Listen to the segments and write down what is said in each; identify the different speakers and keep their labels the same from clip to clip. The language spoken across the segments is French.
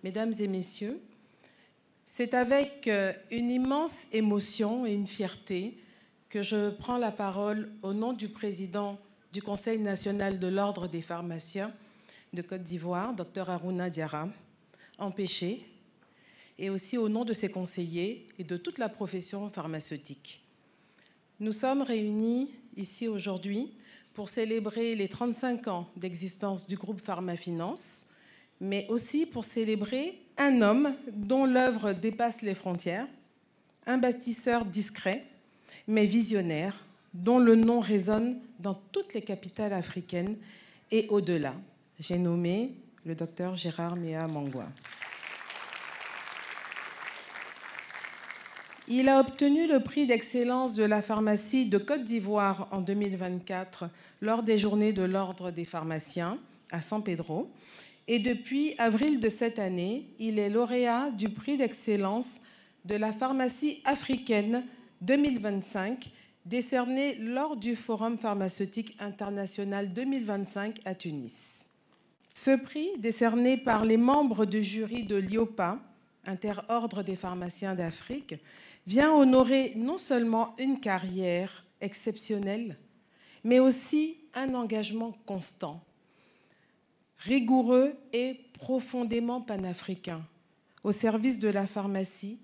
Speaker 1: Mesdames et messieurs, c'est avec une immense émotion et une fierté que je prends la parole au nom du président du Conseil national de l'Ordre des pharmaciens de Côte d'Ivoire, Dr Harouna Diarra, empêché, et aussi au nom de ses conseillers et de toute la profession pharmaceutique. Nous sommes réunis ici aujourd'hui pour célébrer les 35 ans d'existence du groupe PharmaFinance, mais aussi pour célébrer un homme dont l'œuvre dépasse les frontières, un bâtisseur discret, mais visionnaire, dont le nom résonne dans toutes les capitales africaines et au-delà. J'ai nommé le docteur Gérard Méa Mangwa. Il a obtenu le prix d'excellence de la pharmacie de Côte d'Ivoire en 2024 lors des journées de l'Ordre des pharmaciens à San Pedro. Et depuis avril de cette année, il est lauréat du prix d'excellence de la pharmacie africaine 2025, décerné lors du Forum pharmaceutique international 2025 à Tunis. Ce prix, décerné par les membres du jury de l'IOPA, Interordre des pharmaciens d'Afrique, vient honorer non seulement une carrière exceptionnelle, mais aussi un engagement constant, rigoureux et profondément panafricain, au service de la pharmacie,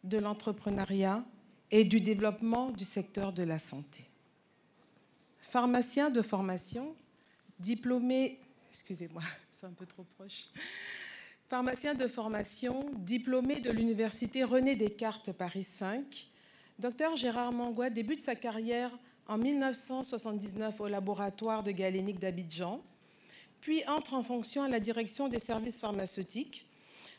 Speaker 1: de l'entrepreneuriat et du développement du secteur de la santé. Pharmacien de formation, diplômé, excusez-moi, c'est un peu trop proche, pharmacien de formation, diplômé de l'université René Descartes Paris 5, Dr Gérard Mangwa débute sa carrière en 1979 au laboratoire de Galénic d'Abidjan, puis entre en fonction à la direction des services pharmaceutiques,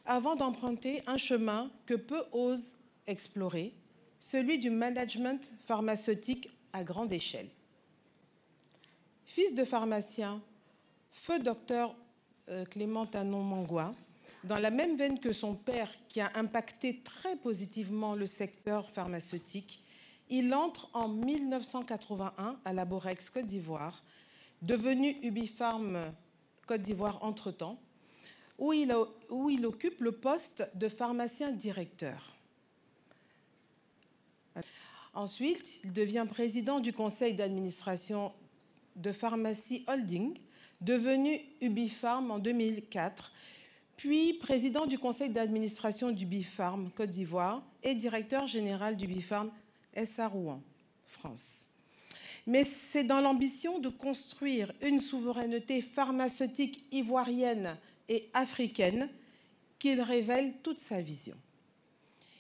Speaker 1: avant d'emprunter un chemin que peu osent explorer, celui du management pharmaceutique à grande échelle. Fils de pharmacien, feu docteur Clément Tanon Mangwa, dans la même veine que son père qui a impacté très positivement le secteur pharmaceutique, il entre en 1981 à Laborex Côte d'Ivoire, devenu Ubipharm Côte d'Ivoire entre-temps, où il occupe le poste de pharmacien directeur. Ensuite, il devient président du conseil d'administration de Pharmacie Holding, devenu Ubipharm en 2004, puis président du conseil d'administration d'Ubipharm Côte d'Ivoire et directeur général d'Ubipharm SA Rouen, France. Mais c'est dans l'ambition de construire une souveraineté pharmaceutique ivoirienne et africaine qu'il révèle toute sa vision.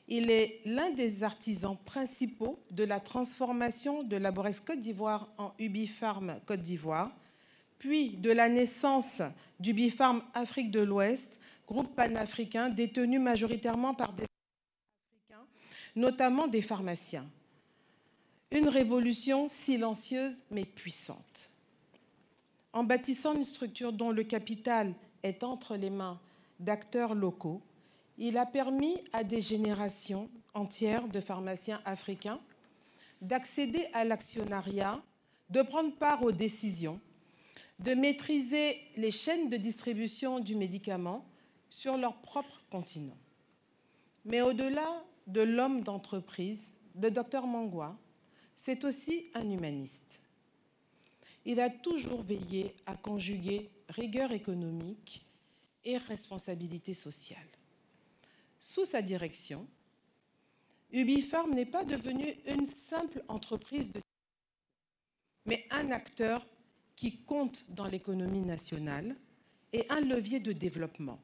Speaker 1: Il est l'un des artisans principaux de la transformation de Laborex Côte d'Ivoire en Ubipharm Côte d'Ivoire, puis de la naissance d'Ubipharm Afrique de l'Ouest, groupe panafricain détenu majoritairement par des Africains, notamment des pharmaciens. Une révolution silencieuse mais puissante. En bâtissant une structure dont le capital est entre les mains d'acteurs locaux, il a permis à des générations entières de pharmaciens africains d'accéder à l'actionnariat, de prendre part aux décisions, de maîtriser les chaînes de distribution du médicament sur leur propre continent. Mais au-delà de l'homme d'entreprise, le docteur Mangwa, c'est aussi un humaniste. Il a toujours veillé à conjuguer rigueur économique et responsabilité sociale. Sous sa direction, Ubipharm n'est pas devenu une simple entreprise mais un acteur qui compte dans l'économie nationale et un levier de développement.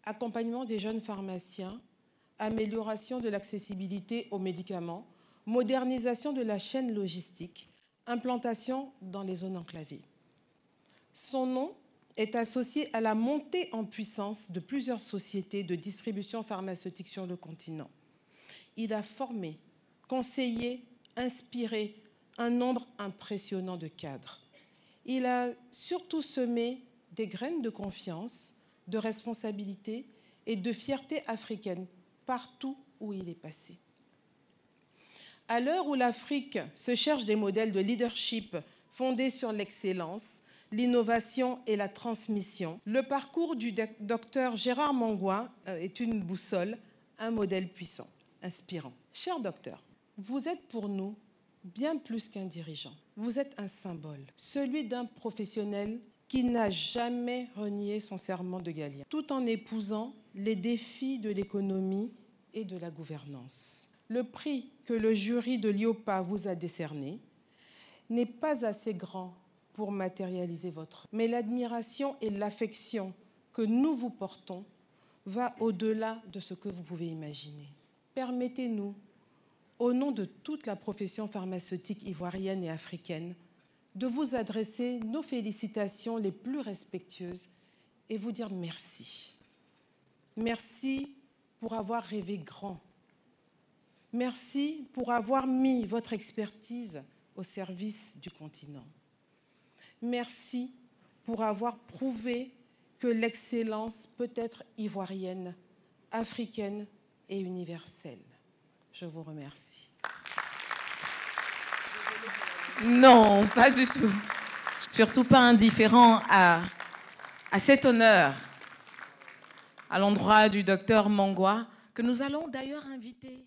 Speaker 1: Accompagnement des jeunes pharmaciens, amélioration de l'accessibilité aux médicaments, modernisation de la chaîne logistique, implantation dans les zones enclavées. Son nom est associé à la montée en puissance de plusieurs sociétés de distribution pharmaceutique sur le continent. Il a formé, conseillé, inspiré un nombre impressionnant de cadres. Il a surtout semé des graines de confiance, de responsabilité et de fierté africaine partout où il est passé. À l'heure où l'Afrique se cherche des modèles de leadership fondés sur l'excellence, l'innovation et la transmission. Le parcours du docteur Gérard Mangwa est une boussole, un modèle puissant, inspirant. Cher docteur, vous êtes pour nous bien plus qu'un dirigeant. Vous êtes un symbole, celui d'un professionnel qui n'a jamais renié son serment de Galien, tout en épousant les défis de l'économie et de la gouvernance. Le prix que le jury de l'IOPA vous a décerné n'est pas assez grand pour matérialiser votre. Mais l'admiration et l'affection que nous vous portons va au-delà de ce que vous pouvez imaginer. Permettez-nous, au nom de toute la profession pharmaceutique ivoirienne et africaine, de vous adresser nos félicitations les plus respectueuses et vous dire merci. Merci pour avoir rêvé grand. Merci pour avoir mis votre expertise au service du continent. Merci pour avoir prouvé que l'excellence peut être ivoirienne, africaine et universelle. Je vous remercie.
Speaker 2: Non, pas du tout. Surtout pas indifférent à cet honneur à l'endroit du docteur Mangwa, que nous allons d'ailleurs inviter.